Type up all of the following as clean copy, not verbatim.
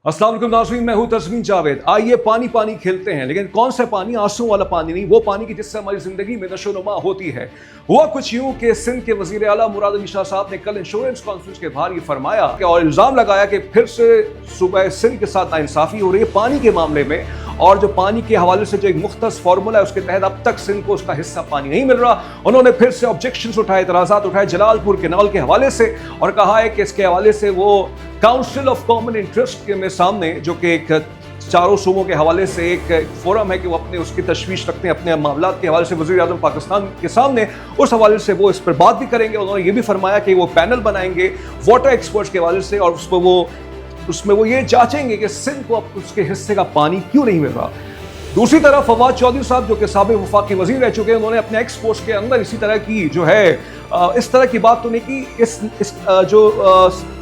अस्सलाम वालेकुम नाज़रीन, मैं हूं तस्मीन जावेद। आइए पानी पानी खेलते हैं, लेकिन कौन सा पानी? आंसू वाला पानी नहीं, वो पानी की जिससे हमारी जिंदगी में नशोनुमा होती है। हुआ कुछ यूं कि सिंध के वजीर आला मुराद अली शाह साहब ने कल इंश्योरेंस कॉन्फ्रेंस के बाहर ये फरमाया और इल्जाम लगाया कि फिर से सूबा सिंध के साथ नाइंसाफी हो रही है पानी के मामले में, और जो पानी के हवाले से जो एक मुख्तस फार्मूला है उसके तहत अब तक सिंध को उसका हिस्सा पानी नहीं मिल रहा। उन्होंने फिर से ऑब्जेक्शंस उठाए, एतराज़ात उठाए जलालपुर कैनाल के हवाले से, और कहा है कि इसके हवाले से वो काउंसिल ऑफ कॉमन इंटरेस्ट के सामने, जो कि एक चारों सूबों के हवाले से एक फोरम है कि वो अपने उसकी तशवीश रखते हैं अपने मामलात के हवाले से वज़ीर आज़म पाकिस्तान के सामने, उस हवाले से वो इस पर बात भी करेंगे। उन्होंने ये भी फरमाया कि वो पैनल बनाएंगे वाटर एक्सपर्ट्स के हवाले से, और उसमें वो ये जांचेंगे कि सिंध को अब उसके हिस्से का पानी क्यों नहीं मिल रहा। दूसरी तरफ फवाद चौधरी साहब, जो कि साबिक़ वफाकी वज़ीर रह चुके हैं, उन्होंने अपने एक्स पोस्ट के अंदर इसी तरह की जो है इस तरह की बात तो नहीं की।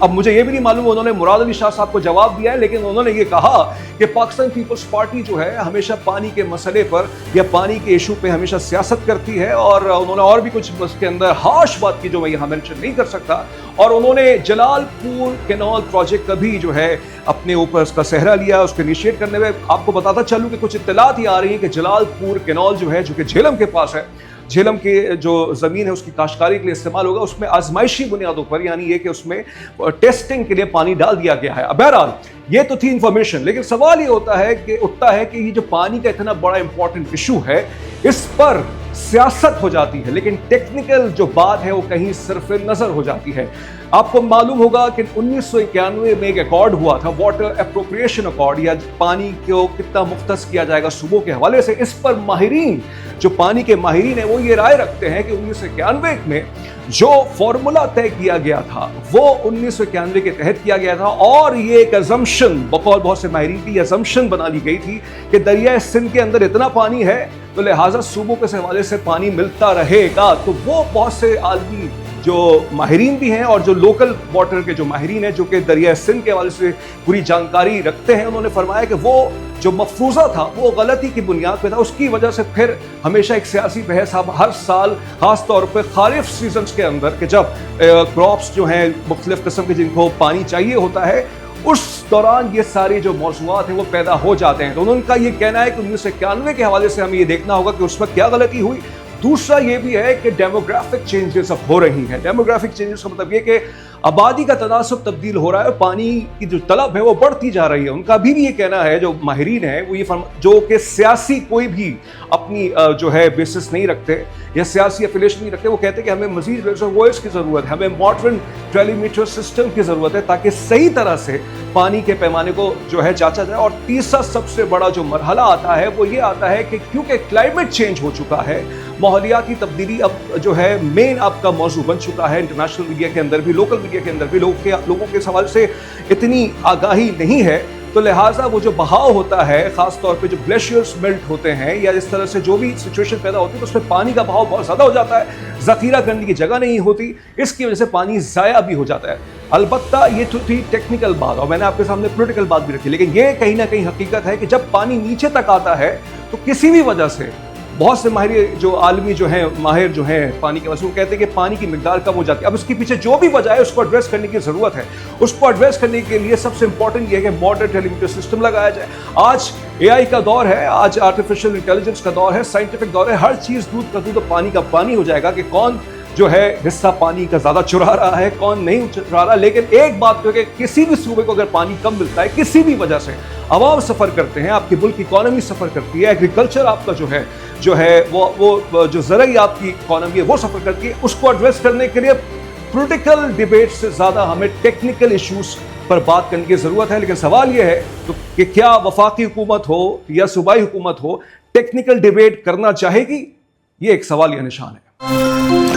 अब मुझे ये भी नहीं मालूम उन्होंने मुराद अली शाह साहब को जवाब दिया है, लेकिन उन्होंने ये कहा कि पाकिस्तान पीपल्स पार्टी जो है हमेशा पानी के मसले पर या पानी के इशू पे हमेशा सियासत करती है, और उन्होंने और भी कुछ उसके अंदर हाश बात की जो मैं यहाँ मेंशन नहीं कर सकता। और उन्होंने जलालपुर कैनाल प्रोजेक्ट का भी जो है अपने ऊपर उसका सहरा लिया, उसको इनिशिएट करने में। आपको बताता चलूँ कि कुछ इत्तलात ये आ रही है कि जलालपुर कैनाल जो है, जो कि झेलम के पास है, झेलम की जो ज़मीन है उसकी काश्तकारी के लिए इस्तेमाल होगा, उसमें आजमाइशी बुनियादों पर, यानी ये कि उसमें टेस्टिंग के लिए पानी डाल दिया गया है। बहरहाल ये तो थी इंफॉर्मेशन, लेकिन सवाल ये उठता है कि ये जो पानी का इतना बड़ा इंपॉर्टेंट इशू है, इस पर सियासत हो जाती है, लेकिन टेक्निकल जो बात है वो कहीं सिर्फ नज़र हो जाती है। आपको मालूम होगा कि 1991 में एक अकॉर्ड हुआ था, वाटर अप्रोप्रिएशन अकॉर्ड, या पानी को कितना मुख्तस किया जाएगा सूबों के हवाले से। इस पर माहिरीन, जो पानी के माहिरीन है, वो ये राय रखते हैं कि 1991 में जो फॉर्मूला तय किया गया था वो 1991 के तहत किया गया था, और ये एक अजम्पशन बकौल बहुत से माहिरीन की अजम्पशन बना ली गई थी कि दरिया सिंध के अंदर इतना पानी है तो लिहाजा सूबों के हवाले से पानी मिलता रहेगा। तो वो बहुत से आलमी जो माहिरीन भी हैं और जो लोकल वाटर के जो माहिरीन हैं, जो कि दरिया सिंध के हवाले से पूरी जानकारी रखते हैं, उन्होंने फरमाया कि वो जो मफरूज़ा था वो गलती की बुनियाद पे था। उसकी वजह से फिर हमेशा एक सियासी बहस हर साल, ख़ास तौर पर खारिफ सीजन्स के अंदर, कि जब क्रॉप्स जो हैं मुख्तलिफ किस्म के जिनको पानी चाहिए होता है, उस दौरान ये सारे जो मौज़ूआत हैं वो पैदा हो जाते हैं। तो उनका ये कहना है कि 1991 के हवाले से हमें ये देखना होगा कि उस वक्त क्या गलती हुई। दूसरा ये भी है कि डेमोग्राफिक चेंजेस अब हो रही हैं। डेमोग्राफिक चेंजेस का मतलब ये कि आबादी का तनासब तब्दील हो रहा है और पानी की जो तलब है वो बढ़ती जा रही है। उनका भी ये कहना है, जो माहिरीन है वो ये जो कि सियासी कोई भी अपनी जो है बेसिस नहीं रखते या सियासी एफिलिएशन नहीं रखते, वो कहते हैं कि हमें मजीद रिजर्वोयर्स की ज़रूरत है, हमें मॉडर्न टेलीमीटर सिस्टम की ज़रूरत है ताकि सही तरह से पानी के पैमाने को जो है जांचा जाए। और तीसरा सबसे बड़ा जो मरहला आता है वो ये आता है कि क्योंकि क्लाइमेट चेंज हो चुका है, माहौलियाती तब्दीली अब जो है मेन आपका मौजू बन चुका है। इंटरनेशनल मीडिया के अंदर भी, लोकल मीडिया के अंदर भी लोगों के सवाल से इतनी आगाही नहीं है, तो लिहाजा वो जो बहाव होता है, ख़ास तौर पे जो ग्लेशियर्स मेल्ट होते हैं या इस तरह से जो भी सिचुएशन पैदा होती है, तो उसमें पानी का बहाव बहुत ज़्यादा हो जाता है, ज़ख़ीरा करने की जगह नहीं होती, इसकी वजह से पानी ज़ाया भी हो जाता है। अलबत्ता ये तो थी टेक्निकल बात, और मैंने आपके सामने पॉलिटिकल बात भी रखी, लेकिन ये कहीं ना कहीं हकीकत है कि जब पानी नीचे तक आता है तो किसी भी वजह से बहुत से माहिर जो आलमी जो हैं, माहिर जो हैं पानी के वसूल, कहते हैं कि पानी की मिकदार कम हो जाती है। अब इसके पीछे जो भी वजह है उसको एड्रेस करने की ज़रूरत है। उसको एड्रेस करने के लिए सबसे इंपॉर्टेंट ये है कि मॉडर्न टेलीमीटर सिस्टम लगाया जाए। आज AI का दौर है, आज आर्टिफिशियल इंटेलिजेंस का दौर है, साइंटिफिक दौर है। हर चीज़ दूध का दूध और पानी का पानी हो जाएगा कि कौन जो है हिस्सा पानी का ज़्यादा चुरा रहा है, कौन नहीं चुरा रहा। लेकिन एक बात तो है कि किसी भी सूबे को अगर पानी कम मिलता है, किसी भी वजह से, अवाम सफ़र करते हैं, आपकी मुल्क की इकॉनमी सफ़र करती है, एग्रीकल्चर आपका जो है वो जो ज़राई आपकी इकॉनमी है वो सफ़र करती है। उसको एड्रेस करने के लिए पॉलिटिकल डिबेट से ज़्यादा हमें टेक्निकल इशूज़ पर बात करने की ज़रूरत है। लेकिन सवाल ये है तो कि क्या वफाकी हुकूमत हो या सूबाई हुकूमत हो, टेक्निकल डिबेट करना चाहेगी? ये एक सवाल या निशान है।